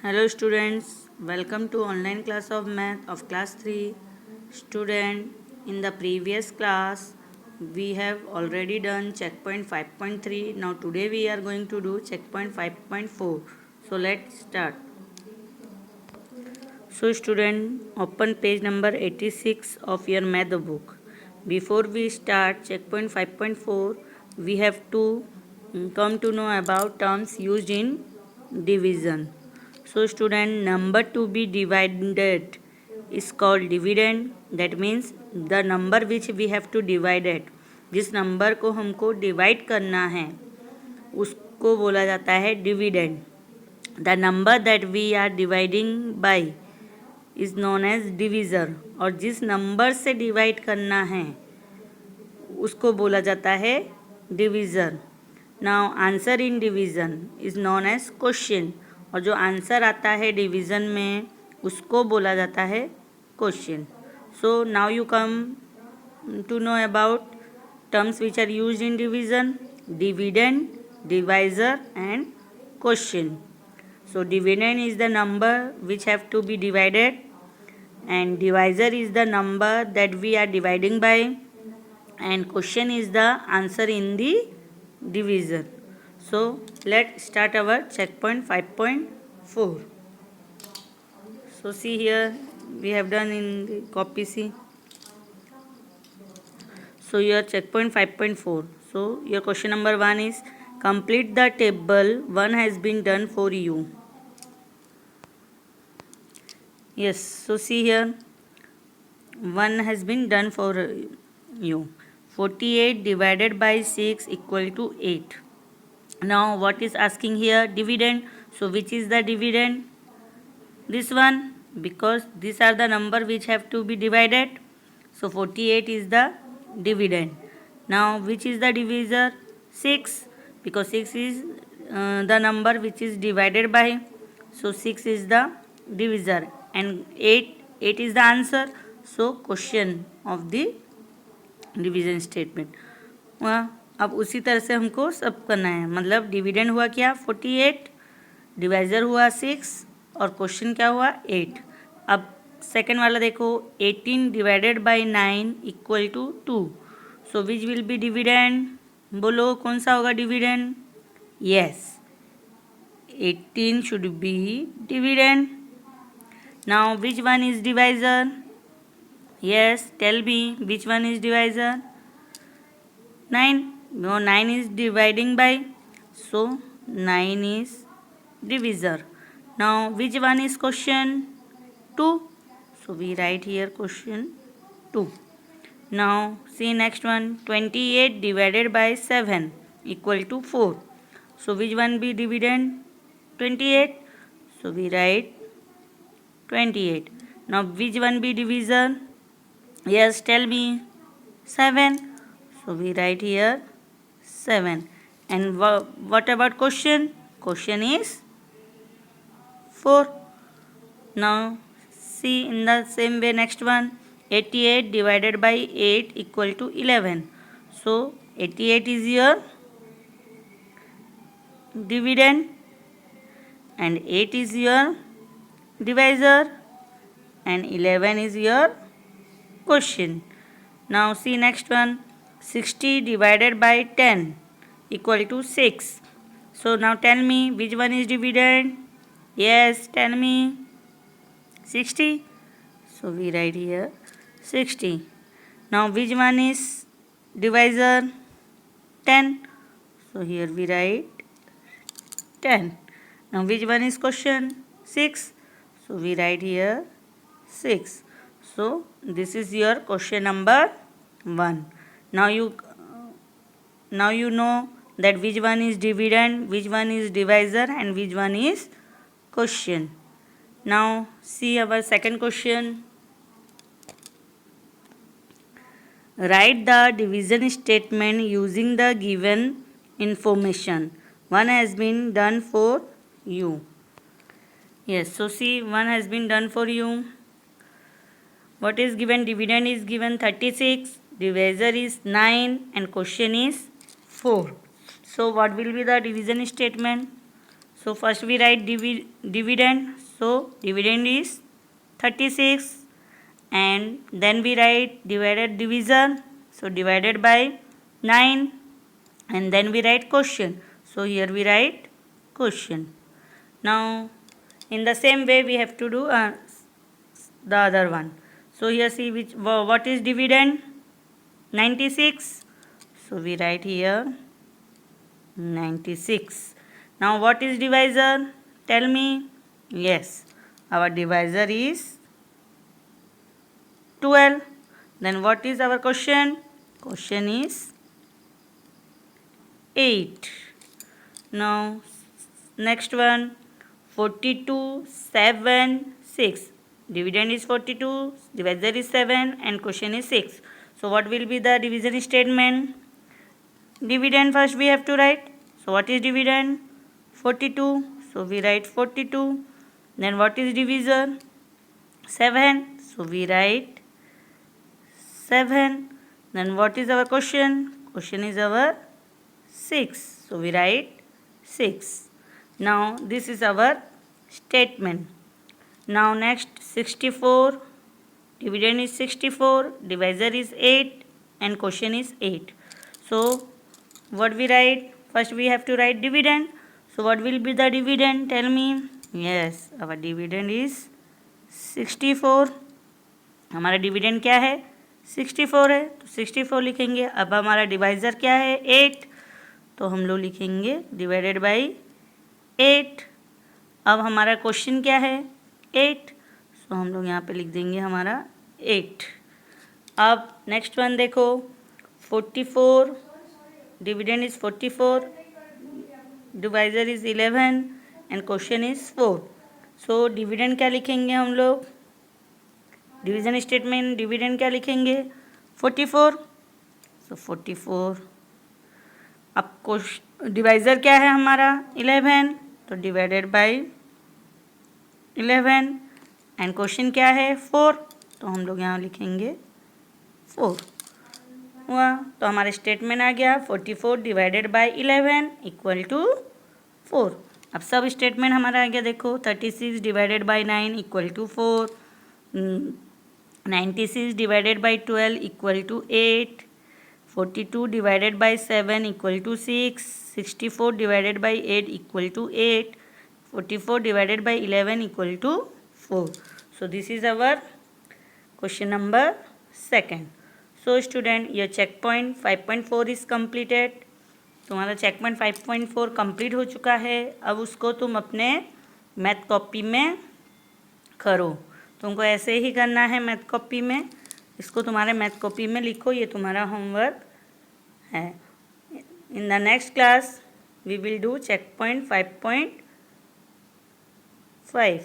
Hello students, welcome to online class of math of class 3. Student, in the previous class we have already done checkpoint 5.3. Now today we are going to do checkpoint 5.4. So let's start. So student, open page number 86 of your math book. Before we start checkpoint 5.4, we have to come to know about terms used in division. So student, number to be divided is called dividend. That means the number which we have to divide it. जिस number को हमको divide करना है उसको बोला जाता है dividend. The number that we are dividing by is known as divisor. और जिस नंबर से डिवाइड करना है उसको बोला जाता है divisor. Now answer in division is known as quotient. और जो आंसर आता है डिवीज़न में उसको बोला जाता है quotient. So now you come to know about terms which are used in division: dividend, divisor and quotient. So dividend is the number which have to be divided and divisor is the number that we are dividing by and quotient is the answer in the division. So let's start our checkpoint 5.4. So see here we have done in the copy C. So your checkpoint 5.4. So your question number 1 is complete the table. 1 has been done for you. Yes, so see here 1 has been done for you. 48 divided by 6 equal to 8. Now what is asking here? Dividend. So which is the dividend? This one, because these are the number which have to be divided. So 48 is the dividend. Now which is the divisor? 6, because 6 is the number which is divided by. So 6 is the divisor and 8 is the answer. So question of the division statement. अब उसी तरह से हमको सब करना है. मतलब dividend हुआ क्या? 48, डिवाइज़र हुआ 6 और क्वेश्चन क्या हुआ? 8. अब सेकेंड वाला देखो 18 divided by 9 equal to 2. So which will be dividend? बोलो कौन सा होगा dividend? Yes, 18 should be dividend. Now which one is divisor? Yes, tell me which one is divisor? 9. No, 9 is dividing by, so 9 is divisor. Now which one is question? 2. So we write here question 2. Now see next one, 28 divided by 7 equal to 4. So which one be dividend? 28. So we write 28. Now which one be divisor? Yes, tell me. 7. So we write here 7. And what about question? Question is 4. Now see in the same way next one, 88 divided by 8 equal to 11. So 88 is your dividend and 8 is your divisor and 11 is your question. Now see next one, 60 divided by 10 equal to 6. So now tell me which one is dividend? Yes, tell me. 60. So we write here 60. Now which one is divisor? 10. So here we write 10. Now which one is question? 6. So we write here 6. So this is your question number 1. Now you know that which one is dividend, which one is divisor and which one is question. Now see our second question. Write the division statement using the given information. One has been done for you. Yes, so see, one has been done for you. What is given? Dividend is given 36, divisor is 9 and question is 4. So what will be the division statement? So first we write dividend. So dividend is 36, and then we write divided divisor. So divided by 9, and then we write question. So here we write question. Now in the same way we have to do the other one. So here see what is dividend? 96. So we write here 96. Now what is divisor? Tell me. Yes, our divisor is 12. Then what is our question? Question is 8. Now next one, 42, 7, 6. Dividend is 42, divisor is 7, and question is 6. So what will be the division statement? Dividend first we have to write. So what is dividend? 42. So we write 42. Then what is divisor? 7. So we write 7. Then what is our question? Question is our 6. So we write 6. Now this is our statement. Now next 64. Dividend is 64. Divisor is 8. And question is 8. So what we write? First we have to write dividend. So what will be the dividend? Tell me. Yes, our dividend is 64. हमारा dividend क्या है? 64 है, तो 64 लिखेंगे. अब हमारा divisor क्या है? 8. तो हम लोग लिखेंगे डिवाइडेड बाई 8. अब हमारा क्वेश्चन क्या है? 8. तो हम लोग यहाँ पे लिख देंगे हमारा 8. अब नेक्स्ट वन देखो, 44. Dividend is 44. Divisor is 11 and question is 4. So dividend क्या लिखेंगे हम लोग? डिवीजन स्टेटमेंट डिविडेंड क्या लिखेंगे? 44. सो 44. अब डिवाइज़र क्या है हमारा? 11. तो डिवाइडेड बाय 11 एंड क्वेश्चन क्या है? 4. तो हम लोग यहाँ लिखेंगे 4 हुआ. तो हमारा स्टेटमेंट आ गया 44 डिवाइडेड बाय 11 इक्वल टू 4. अब सब स्टेटमेंट हमारा आ गया. देखो 36 divided by 9 equal to 4. 96 divided by 12 equal to 8. 42 divided by 7 equal to 6. 64 divided by 8 equal to 8. 44 divided by 11 equal to 4. So this is our question number 2. So student, your checkpoint 5.4 is completed. तुम्हारा checkpoint 5.4 complete हो चुका है. अब उसको तुम अपने math copy में करो. तुमको ऐसे ही करना है मैथ कॉपी में. इसको तुम्हारे मैथ कॉपी में लिखो. ये तुम्हारा होमवर्क है. In the next class we will do checkpoint 5.5.